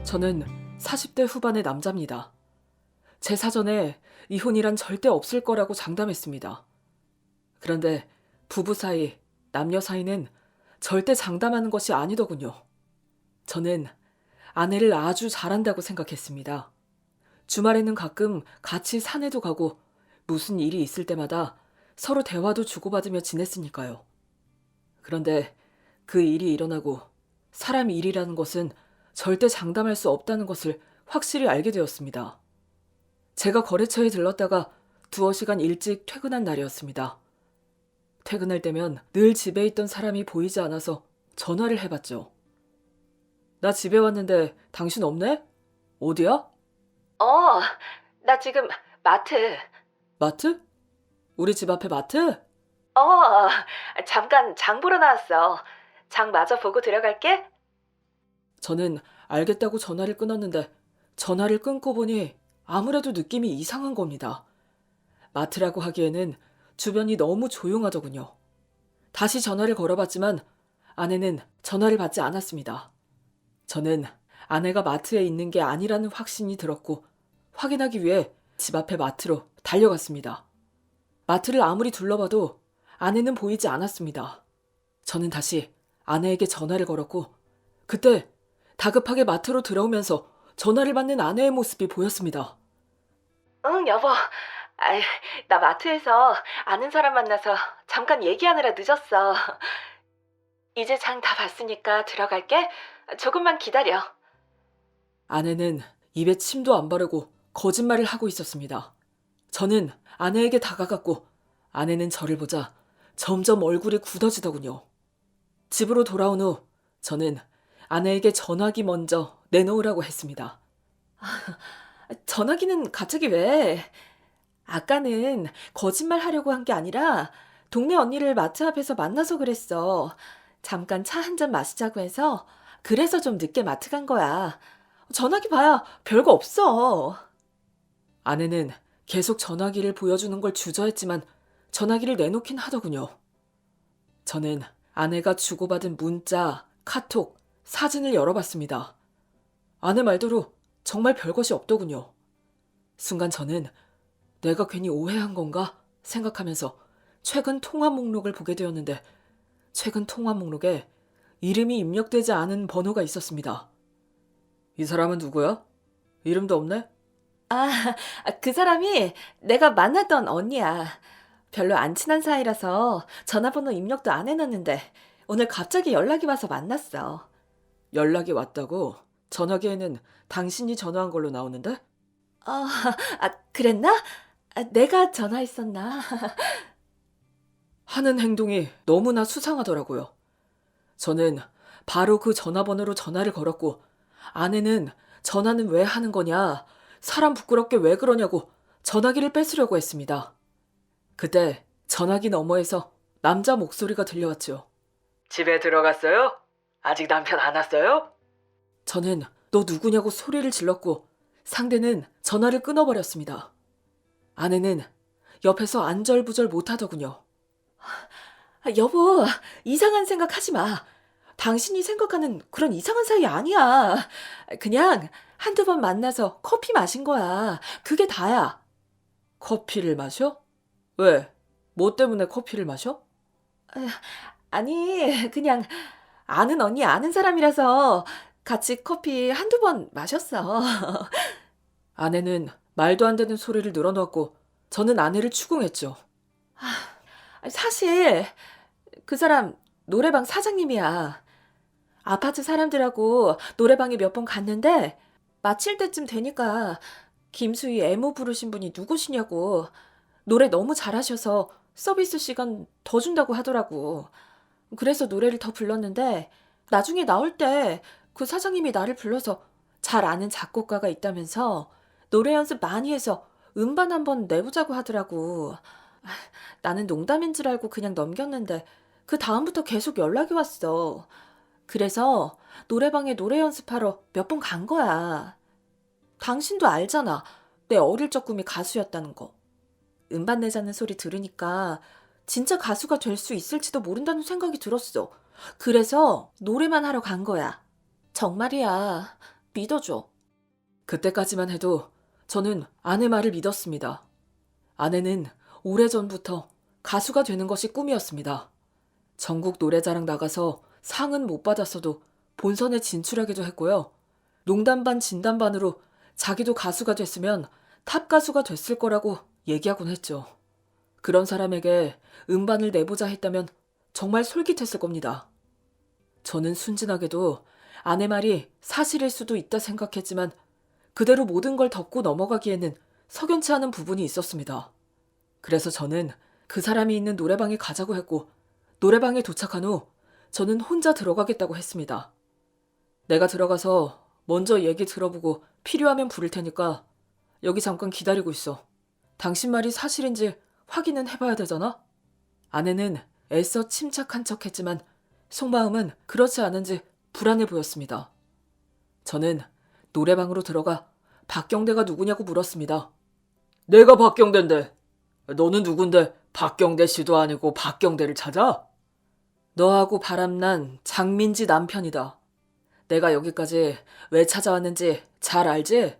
저는 40대 후반의 남자입니다. 제 사전에 이혼이란 절대 없을 거라고 장담했습니다. 그런데 부부 사이, 남녀 사이는 절대 장담하는 것이 아니더군요. 저는 아내를 아주 잘한다고 생각했습니다. 주말에는 가끔 같이 산에도 가고 무슨 일이 있을 때마다 서로 대화도 주고받으며 지냈으니까요. 그런데 그 일이 일어나고 사람 일이라는 것은 절대 장담할 수 없다는 것을 확실히 알게 되었습니다. 제가 거래처에 들렀다가 두어 시간 일찍 퇴근한 날이었습니다. 퇴근할 때면 늘 집에 있던 사람이 보이지 않아서 전화를 해봤죠. 나 집에 왔는데 당신 없네? 어디야? 나 지금 마트. 마트? 우리 집 앞에 마트? 어, 잠깐 장 보러 나왔어. 장 마저 보고 들어갈게. 저는 알겠다고 전화를 끊었는데 전화를 끊고 보니 아무래도 느낌이 이상한 겁니다. 마트라고 하기에는 주변이 너무 조용하더군요. 다시 전화를 걸어봤지만 아내는 전화를 받지 않았습니다. 저는 아내가 마트에 있는 게 아니라는 확신이 들었고 확인하기 위해 집 앞에 마트로 달려갔습니다. 마트를 아무리 둘러봐도 아내는 보이지 않았습니다. 저는 다시 아내에게 전화를 걸었고 그때 다급하게 마트로 들어오면서 전화를 받는 아내의 모습이 보였습니다. 응, 여보. 아이, 나 마트에서 아는 사람 만나서 잠깐 얘기하느라 늦었어. 이제 장 다 봤으니까 들어갈게. 조금만 기다려. 아내는 입에 침도 안 바르고 거짓말을 하고 있었습니다. 저는 아내에게 다가갔고 아내는 저를 보자 점점 얼굴이 굳어지더군요. 집으로 돌아온 후 저는 아내에게 전화기 먼저 내놓으라고 했습니다. 전화기는 갑자기 왜? 아까는 거짓말 하려고 한 게 아니라 동네 언니를 마트 앞에서 만나서 그랬어. 잠깐 차 한 잔 마시자고 해서 그래서 좀 늦게 마트 간 거야. 전화기 봐야 별거 없어. 아내는 계속 전화기를 보여주는 걸 주저했지만 전화기를 내놓긴 하더군요. 저는 아내가 주고받은 문자, 카톡, 사진을 열어봤습니다. 아내 말대로 정말 별것이 없더군요. 순간 저는 내가 괜히 오해한 건가 생각하면서 최근 통화 목록을 보게 되었는데 최근 통화 목록에 이름이 입력되지 않은 번호가 있었습니다. 이 사람은 누구야? 이름도 없네? 아, 그 사람이 내가 만났던 언니야. 별로 안 친한 사이라서 전화번호 입력도 안 해놨는데 오늘 갑자기 연락이 와서 만났어. 연락이 왔다고? 전화기에는 당신이 전화한 걸로 나오는데? 그랬나? 내가 전화했었나? 하는 행동이 너무나 수상하더라고요. 저는 바로 그 전화번호로 전화를 걸었고 아내는 전화는 왜 하는 거냐, 사람 부끄럽게 왜 그러냐고 전화기를 뺏으려고 했습니다. 그때 전화기 너머에서 남자 목소리가 들려왔죠. 집에 들어갔어요? 아직 남편 안 왔어요? 저는 너 누구냐고 소리를 질렀고 상대는 전화를 끊어버렸습니다. 아내는 옆에서 안절부절 못하더군요. 여보, 이상한 생각 하지 마. 당신이 생각하는 그런 이상한 사이 아니야. 그냥 한두 번 만나서 커피 마신 거야. 그게 다야. 커피를 마셔? 왜? 뭐 때문에 커피를 마셔? 아니, 그냥 아는 언니 아는 사람이라서 같이 커피 한두 번 마셨어. 아내는 말도 안 되는 소리를 늘어놓았고 저는 아내를 추궁했죠. 사실 그 사람 노래방 사장님이야. 아파트 사람들하고 노래방에 몇 번 갔는데 마칠 때쯤 되니까 김수희 애모 부르신 분이 누구시냐고 노래 너무 잘하셔서 서비스 시간 더 준다고 하더라고. 그래서 노래를 더 불렀는데 나중에 나올 때 그 사장님이 나를 불러서 잘 아는 작곡가가 있다면서 노래 연습 많이 해서 음반 한번 내보자고 하더라고. 나는 농담인 줄 알고 그냥 넘겼는데 그 다음부터 계속 연락이 왔어. 그래서 노래방에 노래 연습하러 몇 번 간 거야. 당신도 알잖아. 내 어릴 적 꿈이 가수였다는 거. 음반 내자는 소리 들으니까 진짜 가수가 될 수 있을지도 모른다는 생각이 들었어. 그래서 노래만 하러 간 거야. 정말이야. 믿어줘. 그때까지만 해도 저는 아내 말을 믿었습니다. 아내는 오래전부터 가수가 되는 것이 꿈이었습니다. 전국 노래자랑 나가서 상은 못 받았어도 본선에 진출하기도 했고요. 농담 반 진담 반으로 자기도 가수가 됐으면 탑 가수가 됐을 거라고 얘기하곤 했죠. 그런 사람에게 음반을 내보자 했다면 정말 솔깃했을 겁니다. 저는 순진하게도 아내 말이 사실일 수도 있다 생각했지만 그대로 모든 걸 덮고 넘어가기에는 석연치 않은 부분이 있었습니다. 그래서 저는 그 사람이 있는 노래방에 가자고 했고 노래방에 도착한 후 저는 혼자 들어가겠다고 했습니다. 내가 들어가서 먼저 얘기 들어보고 필요하면 부를 테니까 여기 잠깐 기다리고 있어. 당신 말이 사실인지 확인은 해봐야 되잖아? 아내는 애써 침착한 척했지만 속마음은 그렇지 않은지 불안해 보였습니다. 저는 노래방으로 들어가 박경대가 누구냐고 물었습니다. 내가 박경대인데 너는 누군데 박경대 씨도 아니고 박경대를 찾아? 너하고 바람난 장민지 남편이다. 내가 여기까지 왜 찾아왔는지 잘 알지?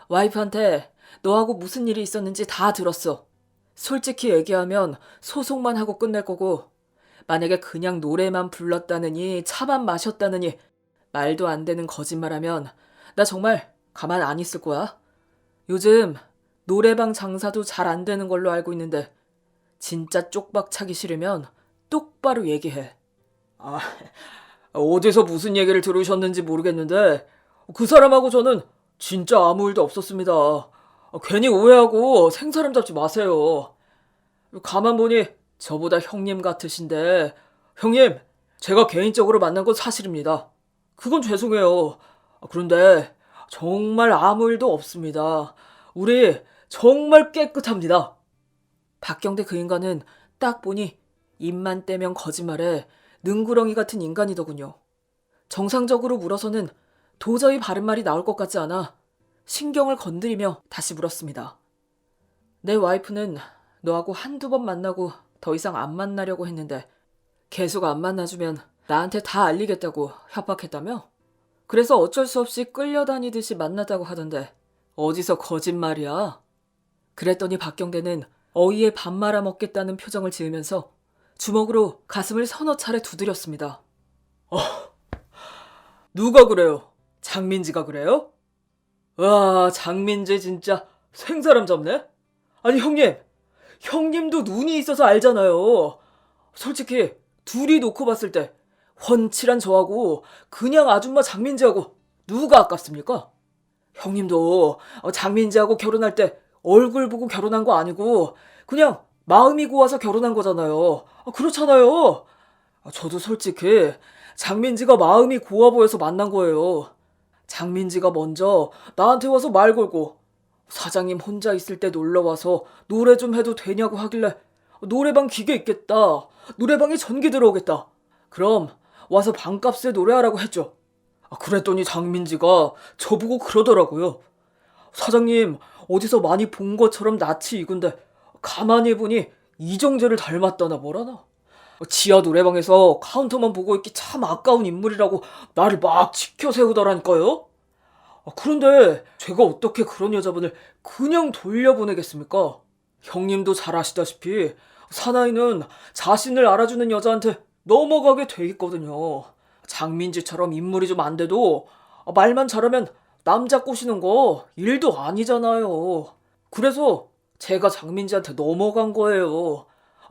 와이프한테 너하고 무슨 일이 있었는지 다 들었어. 솔직히 얘기하면 소송만 하고 끝낼 거고 만약에 그냥 노래만 불렀다느니 차만 마셨다느니 말도 안 되는 거짓말하면 나 정말 가만 안 있을 거야. 요즘 노래방 장사도 잘 안 되는 걸로 알고 있는데 진짜 쪽박 차기 싫으면 똑바로 얘기해. 어디서 무슨 얘기를 들으셨는지 모르겠는데 그 사람하고 저는 진짜 아무 일도 없었습니다. 괜히 오해하고 생사람 잡지 마세요. 가만 보니 저보다 형님 같으신데 형님, 제가 개인적으로 만난 건 사실입니다. 그건 죄송해요. 그런데 정말 아무 일도 없습니다. 우리 정말 깨끗합니다. 박경대 그 인간은 딱 보니 입만 떼면 거짓말에 능구렁이 같은 인간이더군요. 정상적으로 물어서는 도저히 바른 말이 나올 것 같지 않아 신경을 건드리며 다시 물었습니다. 내 와이프는 너하고 한두 번 만나고 더 이상 안 만나려고 했는데 계속 안 만나주면 나한테 다 알리겠다고 협박했다며? 그래서 어쩔 수 없이 끌려다니듯이 만났다고 하던데 어디서 거짓말이야? 그랬더니 박경대는 어이에 밥 말아 먹겠다는 표정을 지으면서 주먹으로 가슴을 서너 차례 두드렸습니다. 누가 그래요? 장민지가 그래요? 와, 장민지 진짜 생사람 잡네? 아니 형님, 형님도 눈이 있어서 알잖아요. 솔직히 둘이 놓고 봤을 때 훤칠한 저하고 그냥 아줌마 장민지하고 누가 아깝습니까? 형님도 장민지하고 결혼할 때 얼굴 보고 결혼한 거 아니고 그냥 마음이 고와서 결혼한 거잖아요. 그렇잖아요. 저도 솔직히 장민지가 마음이 고와 보여서 만난 거예요. 장민지가 먼저 나한테 와서 말 걸고 사장님 혼자 있을 때 놀러와서 노래 좀 해도 되냐고 하길래 노래방 기계 있겠다. 노래방에 전기 들어오겠다. 그럼 와서 방값에 노래하라고 했죠. 그랬더니 장민지가 저보고 그러더라고요. 사장님 어디서 많이 본 것처럼 낯이 익은데 가만히 보니 이정재를 닮았다나 뭐라나. 지하 노래방에서 카운터만 보고 있기 참 아까운 인물이라고 나를 막 치켜 세우더라니까요. 그런데 제가 어떻게 그런 여자분을 그냥 돌려보내겠습니까? 형님도 잘 아시다시피 사나이는 자신을 알아주는 여자한테 넘어가게 돼 있거든요. 장민지처럼 인물이 좀 안 돼도 말만 잘하면 남자 꼬시는 거 일도 아니잖아요. 그래서 제가 장민지한테 넘어간 거예요.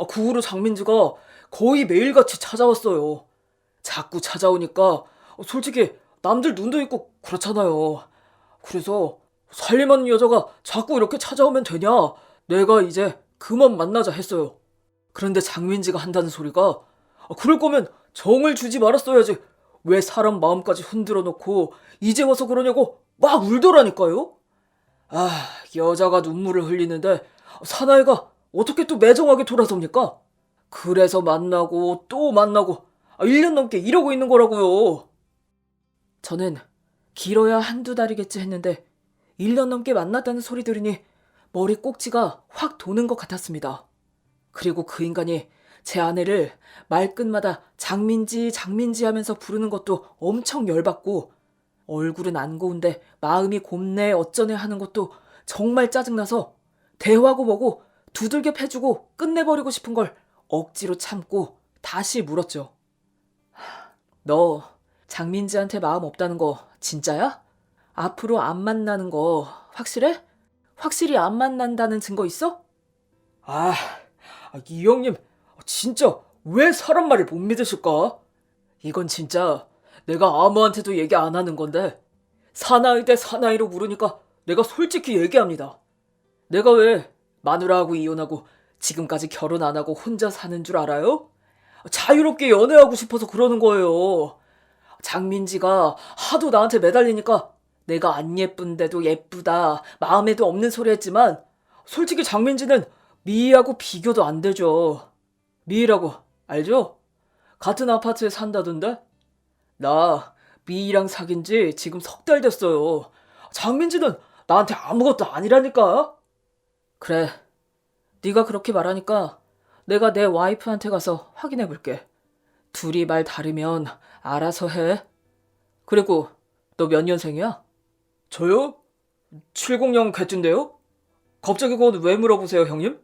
그 후로 장민지가 거의 매일같이 찾아왔어요. 자꾸 찾아오니까 솔직히 남들 눈도 있고 그렇잖아요. 그래서 살림하는 여자가 자꾸 이렇게 찾아오면 되냐? 내가 이제 그만 만나자 했어요. 그런데 장민지가 한다는 소리가 그럴 거면 정을 주지 말았어야지. 왜 사람 마음까지 흔들어 놓고 이제 와서 그러냐고 막 울더라니까요. 여자가 눈물을 흘리는데 사나이가 어떻게 또 매정하게 돌아섭니까? 그래서 만나고 또 만나고 1년 넘게 이러고 있는 거라고요. 저는 길어야 한두 달이겠지 했는데 1년 넘게 만났다는 소리 들으니 머리 꼭지가 확 도는 것 같았습니다. 그리고 그 인간이 제 아내를 말끝마다 장민지 장민지 하면서 부르는 것도 엄청 열받고 얼굴은 안 고운데 마음이 곱네 어쩌네 하는 것도 정말 짜증나서 대화고 뭐고 두들겨 패주고 끝내버리고 싶은 걸 억지로 참고 다시 물었죠. 너 장민지한테 마음 없다는 거 진짜야? 앞으로 안 만나는 거 확실해? 확실히 안 만난다는 증거 있어? 이 형님 진짜 왜 사람 말을 못 믿으실까? 이건 진짜 내가 아무한테도 얘기 안 하는 건데 사나이 대 사나이로 물으니까 내가 솔직히 얘기합니다. 내가 왜 마누라하고 이혼하고 지금까지 결혼 안 하고 혼자 사는 줄 알아요? 자유롭게 연애하고 싶어서 그러는 거예요. 장민지가 하도 나한테 매달리니까 내가 안 예쁜데도 예쁘다, 마음에도 없는 소리 했지만 솔직히 장민지는 미희하고 비교도 안 되죠. 미희라고 알죠? 같은 아파트에 산다던데? 나 미희랑 사귄 지 지금 석 달 됐어요. 장민지는 나한테 아무것도 아니라니까? 그래, 네가 그렇게 말하니까 내가 내 와이프한테 가서 확인해 볼게. 둘이 말 다르면 알아서 해. 그리고 너 몇 년생이야? 저요? 70년 개띠인데요? 갑자기 그건 왜 물어보세요, 형님?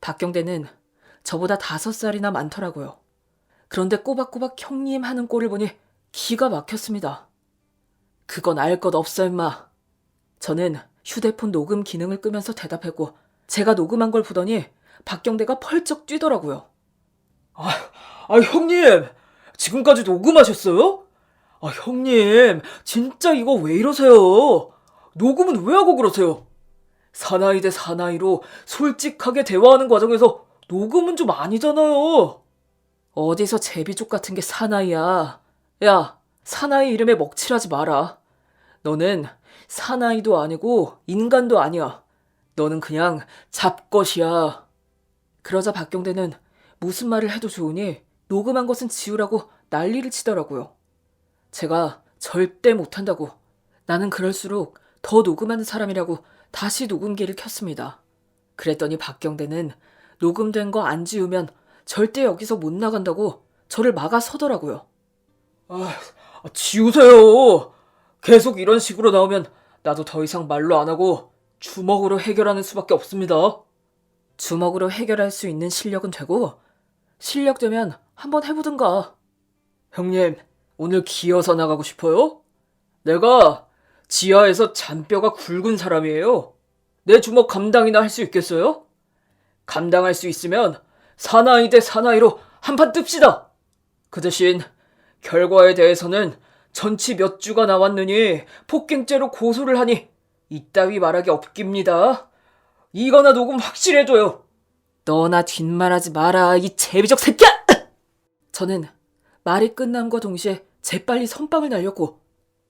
박경대는 저보다 5살이나 많더라고요. 그런데 꼬박꼬박 형님 하는 꼴을 보니 기가 막혔습니다. 그건 알 것 없어, 임마. 저는 휴대폰 녹음 기능을 끄면서 대답했고 제가 녹음한 걸 보더니 박경대가 펄쩍 뛰더라고요. 형님! 지금까지 녹음하셨어요? 형님, 진짜 이거 왜 이러세요? 녹음은 왜 하고 그러세요? 사나이 대 사나이로 솔직하게 대화하는 과정에서 녹음은 좀 아니잖아요. 어디서 제비족 같은 게 사나이야. 야, 사나이 이름에 먹칠하지 마라. 너는 사나이도 아니고 인간도 아니야. 너는 그냥 잡것이야. 그러자 박경대는 무슨 말을 해도 좋으니 녹음한 것은 지우라고 난리를 치더라고요. 제가 절대 못한다고, 나는 그럴수록 더 녹음하는 사람이라고 다시 녹음기를 켰습니다. 그랬더니 박경대는 녹음된 거 안 지우면 절대 여기서 못 나간다고 저를 막아서더라고요. 지우세요. 계속 이런 식으로 나오면 나도 더 이상 말로 안 하고 주먹으로 해결하는 수밖에 없습니다. 주먹으로 해결할 수 있는 실력은 되고 실력 되면 한번 해보든가. 형님, 오늘 기어서 나가고 싶어요? 내가 지하에서 잔뼈가 굵은 사람이에요. 내 주먹 감당이나 할 수 있겠어요? 감당할 수 있으면 사나이 대 사나이로 한판 뜹시다. 그 대신 결과에 대해서는 전치 몇 주가 나왔느니 폭행죄로 고소를 하니 이따위 말하기 없깁니다. 이거나 녹음 확실히 해줘요. 너나 뒷말하지 마라, 이 제비적 새끼야! 저는 말이 끝남과 동시에 재빨리 선빵을 날렸고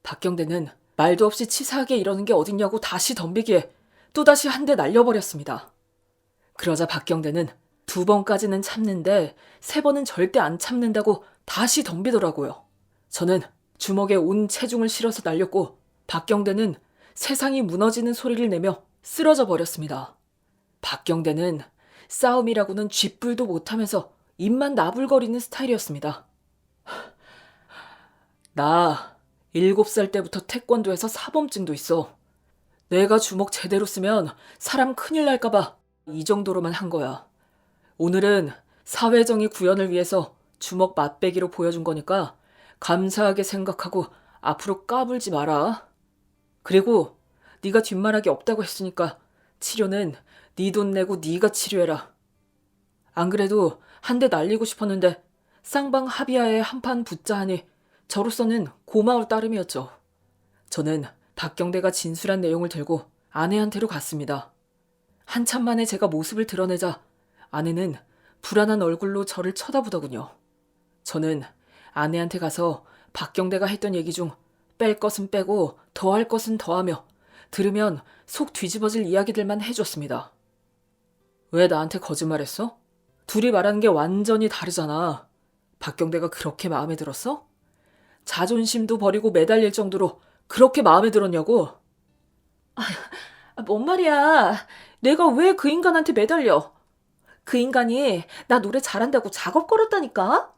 박경대는 말도 없이 치사하게 이러는 게 어딨냐고 다시 덤비기에 또다시 한 대 날려버렸습니다. 그러자 박경대는 2번까지는 참는데 3번은 절대 안 참는다고 다시 덤비더라고요. 저는 주먹에 온 체중을 실어서 날렸고 박경대는 세상이 무너지는 소리를 내며 쓰러져 버렸습니다. 박경대는 싸움이라고는 쥐뿔도 못하면서 입만 나불거리는 스타일이었습니다. 나 7살 때부터 태권도에서 사범증도 있어. 내가 주먹 제대로 쓰면 사람 큰일 날까봐 이 정도로만 한 거야. 오늘은 사회정의 구현을 위해서 주먹 맛배기로 보여준 거니까 감사하게 생각하고 앞으로 까불지 마라. 그리고 네가 뒷말하기 없다고 했으니까 치료는 네 돈 내고 네가 치료해라. 안 그래도 한 대 날리고 싶었는데 쌍방 합의하에 한판 붙자 하니 저로서는 고마울 따름이었죠. 저는 박경대가 진술한 내용을 들고 아내한테로 갔습니다. 한참 만에 제가 모습을 드러내자 아내는 불안한 얼굴로 저를 쳐다보더군요. 저는 아내한테 가서 박경대가 했던 얘기 중 뺄 것은 빼고 더할 것은 더하며 들으면 속 뒤집어질 이야기들만 해줬습니다. 왜 나한테 거짓말했어? 둘이 말하는 게 완전히 다르잖아. 박경대가 그렇게 마음에 들었어? 자존심도 버리고 매달릴 정도로 그렇게 마음에 들었냐고? 뭔 말이야. 내가 왜 그 인간한테 매달려? 그 인간이 나 노래 잘한다고 작업 걸었다니까?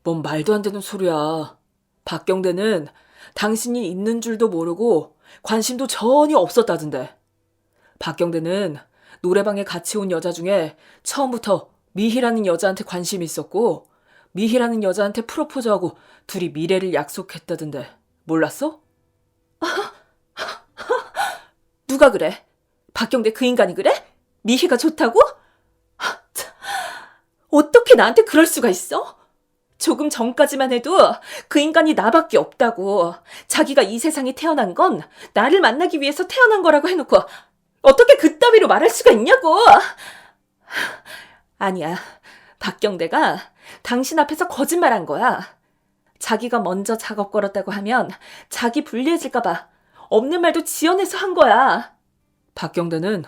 뭔 말도 안 되는 소리야. 박경대는 당신이 있는 줄도 모르고 관심도 전혀 없었다던데. 박경대는 노래방에 같이 온 여자 중에 처음부터 미희라는 여자한테 관심이 있었고 미희라는 여자한테 프로포즈하고 둘이 미래를 약속했다던데. 몰랐어? 누가 그래? 박경대 그 인간이 그래? 미희가 좋다고? 참, 어떻게 나한테 그럴 수가 있어? 조금 전까지만 해도 그 인간이 나밖에 없다고. 자기가 이 세상에 태어난 건 나를 만나기 위해서 태어난 거라고 해놓고 어떻게 그따위로 말할 수가 있냐고. 아니야. 박경대가 당신 앞에서 거짓말한 거야. 자기가 먼저 작업 걸었다고 하면 자기 불리해질까봐 없는 말도 지어내서 한 거야. 박경대는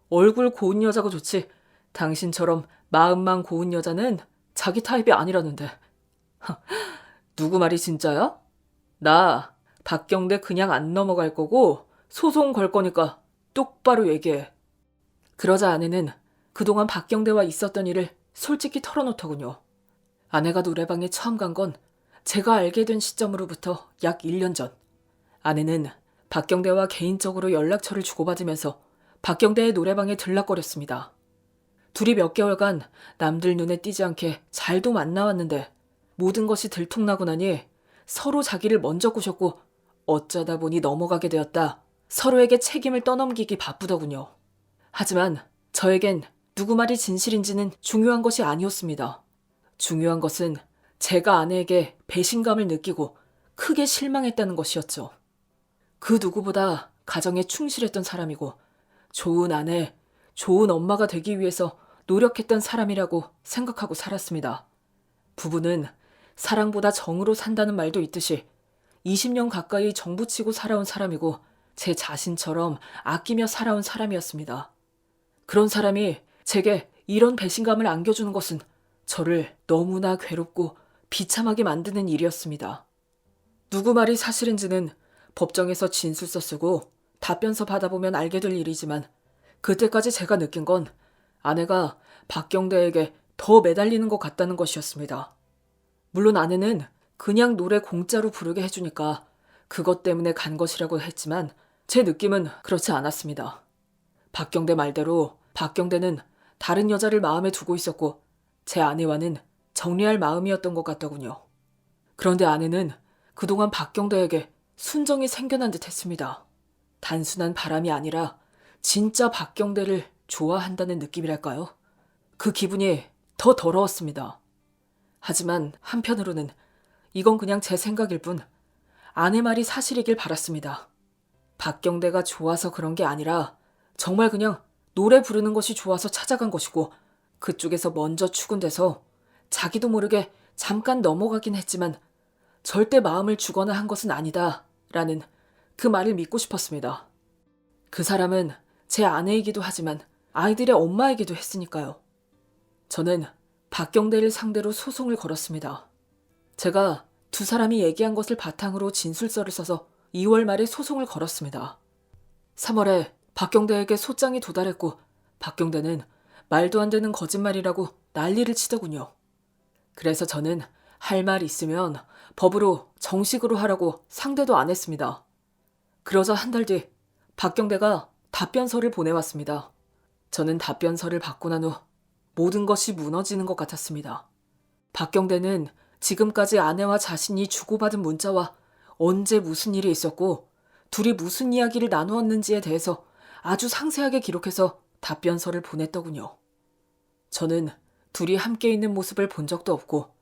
얼굴 고운 여자가 좋지 당신처럼 마음만 고운 여자는 자기 타입이 아니라는데. 누구 말이 진짜야? 나 박경대 그냥 안 넘어갈 거고 소송 걸 거니까 똑바로 얘기해. 그러자 아내는 그동안 박경대와 있었던 일을 솔직히 털어놓더군요. 아내가 노래방에 처음 간 건 제가 알게 된 시점으로부터 약 1년 전. 아내는 박경대와 개인적으로 연락처를 주고받으면서 박경대의 노래방에 들락거렸습니다. 둘이 몇 개월간 남들 눈에 띄지 않게 잘도 만나왔는데 모든 것이 들통나고 나니 서로 자기를 먼저 꼬셨고 어쩌다 보니 넘어가게 되었다. 서로에게 책임을 떠넘기기 바쁘더군요. 하지만 저에겐 누구 말이 진실인지는 중요한 것이 아니었습니다. 중요한 것은 제가 아내에게 배신감을 느끼고 크게 실망했다는 것이었죠. 그 누구보다 가정에 충실했던 사람이고 좋은 아내, 좋은 엄마가 되기 위해서 노력했던 사람이라고 생각하고 살았습니다. 부부는 사랑보다 정으로 산다는 말도 있듯이 20년 가까이 정부치고 살아온 사람이고 제 자신처럼 아끼며 살아온 사람이었습니다. 그런 사람이 제게 이런 배신감을 안겨주는 것은 저를 너무나 괴롭고 비참하게 만드는 일이었습니다. 누구 말이 사실인지는 법정에서 진술서 쓰고 답변서 받아보면 알게 될 일이지만 그때까지 제가 느낀 건 아내가 박경대에게 더 매달리는 것 같다는 것이었습니다. 물론 아내는 그냥 노래 공짜로 부르게 해주니까 그것 때문에 간 것이라고 했지만 제 느낌은 그렇지 않았습니다. 박경대 말대로 박경대는 다른 여자를 마음에 두고 있었고 제 아내와는 정리할 마음이었던 것 같더군요. 그런데 아내는 그동안 박경대에게 순정이 생겨난 듯 했습니다. 단순한 바람이 아니라 진짜 박경대를 좋아한다는 느낌이랄까요? 그 기분이 더 더러웠습니다. 하지만 한편으로는 이건 그냥 제 생각일 뿐 아내 말이 사실이길 바랐습니다. 박경대가 좋아서 그런 게 아니라 정말 그냥 노래 부르는 것이 좋아서 찾아간 것이고 그쪽에서 먼저 추근돼서 자기도 모르게 잠깐 넘어가긴 했지만 절대 마음을 주거나 한 것은 아니다 라는 그 말을 믿고 싶었습니다. 그 사람은 제 아내이기도 하지만 아이들의 엄마이기도 했으니까요. 저는 박경대를 상대로 소송을 걸었습니다. 제가 두 사람이 얘기한 것을 바탕으로 진술서를 써서 2월 말에 소송을 걸었습니다. 3월에 박경대에게 소장이 도달했고 박경대는 말도 안 되는 거짓말이라고 난리를 치더군요. 그래서 저는 할 말 있으면 법으로 정식으로 하라고 상대도 안 했습니다. 그러자 한 달 뒤 박경대가 답변서를 보내왔습니다. 저는 답변서를 받고 난 후 모든 것이 무너지는 것 같았습니다. 박경대는 지금까지 아내와 자신이 주고받은 문자와 언제 무슨 일이 있었고 둘이 무슨 이야기를 나누었는지에 대해서 아주 상세하게 기록해서 답변서를 보냈더군요. 저는 둘이 함께 있는 모습을 본 적도 없고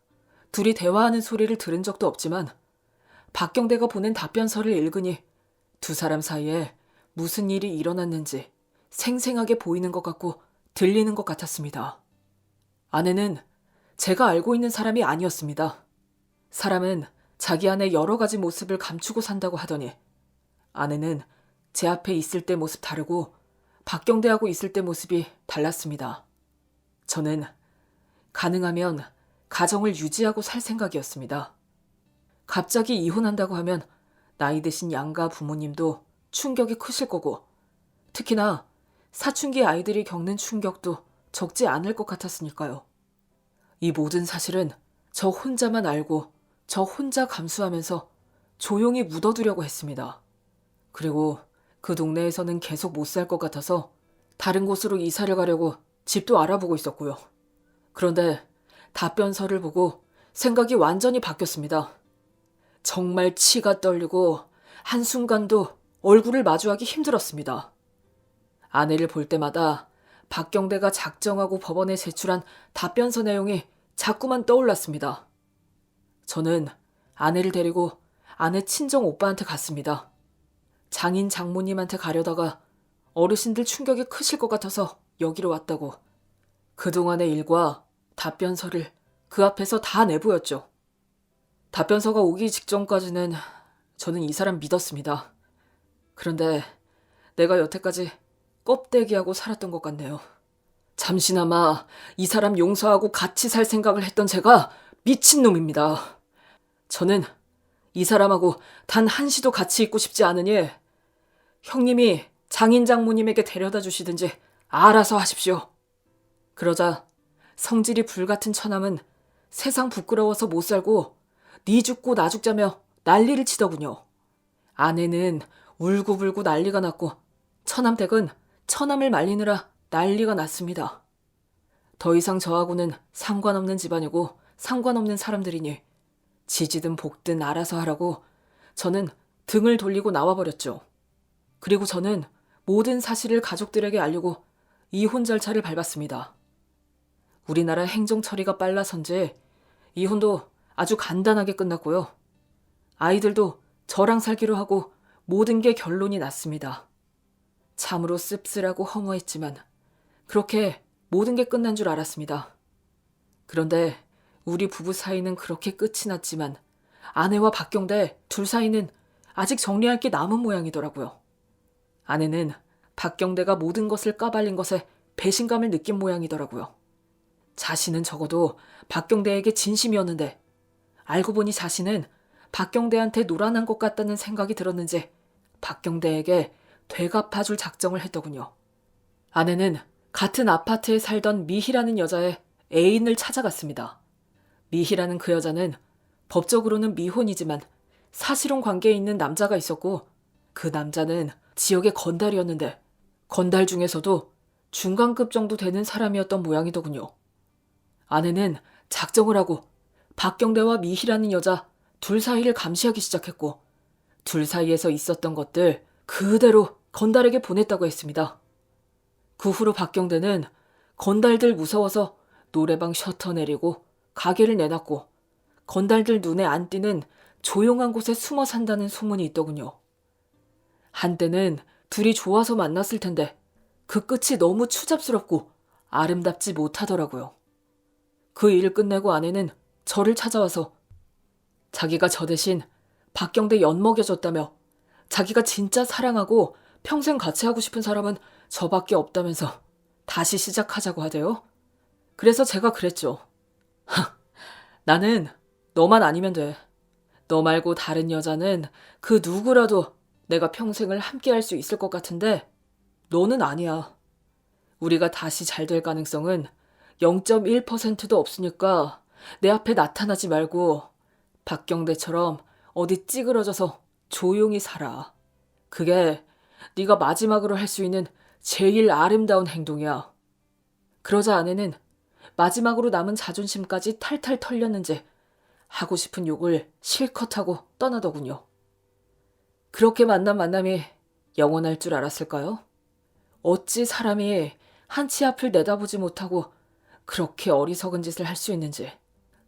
둘이 대화하는 소리를 들은 적도 없지만 박경대가 보낸 답변서를 읽으니 두 사람 사이에 무슨 일이 일어났는지 생생하게 보이는 것 같고 들리는 것 같았습니다. 아내는 제가 알고 있는 사람이 아니었습니다. 사람은 자기 안에 여러 가지 모습을 감추고 산다고 하더니 아내는 제 앞에 있을 때 모습 다르고 박경대하고 있을 때 모습이 달랐습니다. 저는 가능하면 가정을 유지하고 살 생각이었습니다. 갑자기 이혼한다고 하면 나이 드신 양가 부모님도 충격이 크실 거고 특히나 사춘기 아이들이 겪는 충격도 적지 않을 것 같았으니까요. 이 모든 사실은 저 혼자만 알고 저 혼자 감수하면서 조용히 묻어두려고 했습니다. 그리고 그 동네에서는 계속 못 살 것 같아서 다른 곳으로 이사를 가려고 집도 알아보고 있었고요. 그런데 답변서를 보고 생각이 완전히 바뀌었습니다. 정말 치가 떨리고 한순간도 얼굴을 마주하기 힘들었습니다. 아내를 볼 때마다 박경대가 작정하고 법원에 제출한 답변서 내용이 자꾸만 떠올랐습니다. 저는 아내를 데리고 아내 친정 오빠한테 갔습니다. 장인 장모님한테 가려다가 어르신들 충격이 크실 것 같아서 여기로 왔다고. 그동안의 일과 답변서를 그 앞에서 다 내보였죠. 답변서가 오기 직전까지는 저는 이 사람 믿었습니다. 그런데 내가 여태까지 껍데기하고 살았던 것 같네요. 잠시나마 이 사람 용서하고 같이 살 생각을 했던 제가 미친놈입니다. 저는 이 사람하고 단 한시도 같이 있고 싶지 않으니 형님이 장인 장모님에게 데려다 주시든지 알아서 하십시오. 그러자 성질이 불같은 처남은 세상 부끄러워서 못 살고 니 죽고 나 죽자며 난리를 치더군요. 아내는 울고불고 난리가 났고 처남 댁은 처남을 말리느라 난리가 났습니다. 더 이상 저하고는 상관없는 집안이고 상관없는 사람들이니 지지든 볶든 알아서 하라고 저는 등을 돌리고 나와버렸죠. 그리고 저는 모든 사실을 가족들에게 알리고 이혼 절차를 밟았습니다. 우리나라 행정 처리가 빨라서인지 이혼도 아주 간단하게 끝났고요. 아이들도 저랑 살기로 하고 모든 게 결론이 났습니다. 참으로 씁쓸하고 허무했지만 그렇게 모든 게 끝난 줄 알았습니다. 그런데 우리 부부 사이는 그렇게 끝이 났지만 아내와 박경대 둘 사이는 아직 정리할 게 남은 모양이더라고요. 아내는 박경대가 모든 것을 까발린 것에 배신감을 느낀 모양이더라고요. 자신은 적어도 박경대에게 진심이었는데 알고 보니 자신은 박경대한테 노란한 것 같다는 생각이 들었는지 박경대에게 되갚아줄 작정을 했더군요. 아내는 같은 아파트에 살던 미희라는 여자의 애인을 찾아갔습니다. 미희라는 그 여자는 법적으로는 미혼이지만 사실혼 관계에 있는 남자가 있었고 그 남자는 지역의 건달이었는데 건달 중에서도 중간급 정도 되는 사람이었던 모양이더군요. 아내는 작정을 하고 박경대와 미희라는 여자 둘 사이를 감시하기 시작했고 둘 사이에서 있었던 것들 그대로 건달에게 보냈다고 했습니다. 그 후로 박경대는 건달들 무서워서 노래방 셔터 내리고 가게를 내놨고 건달들 눈에 안 띄는 조용한 곳에 숨어 산다는 소문이 있더군요. 한때는 둘이 좋아서 만났을 텐데 그 끝이 너무 추잡스럽고 아름답지 못하더라고요. 그 일을 끝내고 아내는 저를 찾아와서 자기가 저 대신 박경대 엿먹여줬다며 자기가 진짜 사랑하고 평생 같이 하고 싶은 사람은 저밖에 없다면서 다시 시작하자고 하대요. 그래서 제가 그랬죠. 나는 너만 아니면 돼. 너 말고 다른 여자는 그 누구라도 내가 평생을 함께 할 수 있을 것 같은데 너는 아니야. 우리가 다시 잘 될 가능성은 0.1%도 없으니까 내 앞에 나타나지 말고 박경대처럼 어디 찌그러져서 조용히 살아. 그게 네가 마지막으로 할 수 있는 제일 아름다운 행동이야. 그러자 아내는 마지막으로 남은 자존심까지 탈탈 털렸는지 하고 싶은 욕을 실컷 하고 떠나더군요. 그렇게 만난 만남이 영원할 줄 알았을까요? 어찌 사람이 한치 앞을 내다보지 못하고 그렇게 어리석은 짓을 할 수 있는지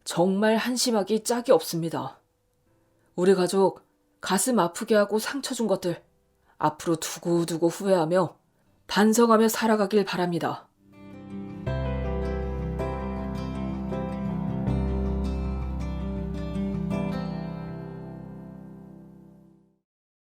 정말 한심하기 짝이 없습니다. 우리 가족 가슴 아프게 하고 상처 준 것들 앞으로 두고두고 후회하며 반성하며 살아가길 바랍니다.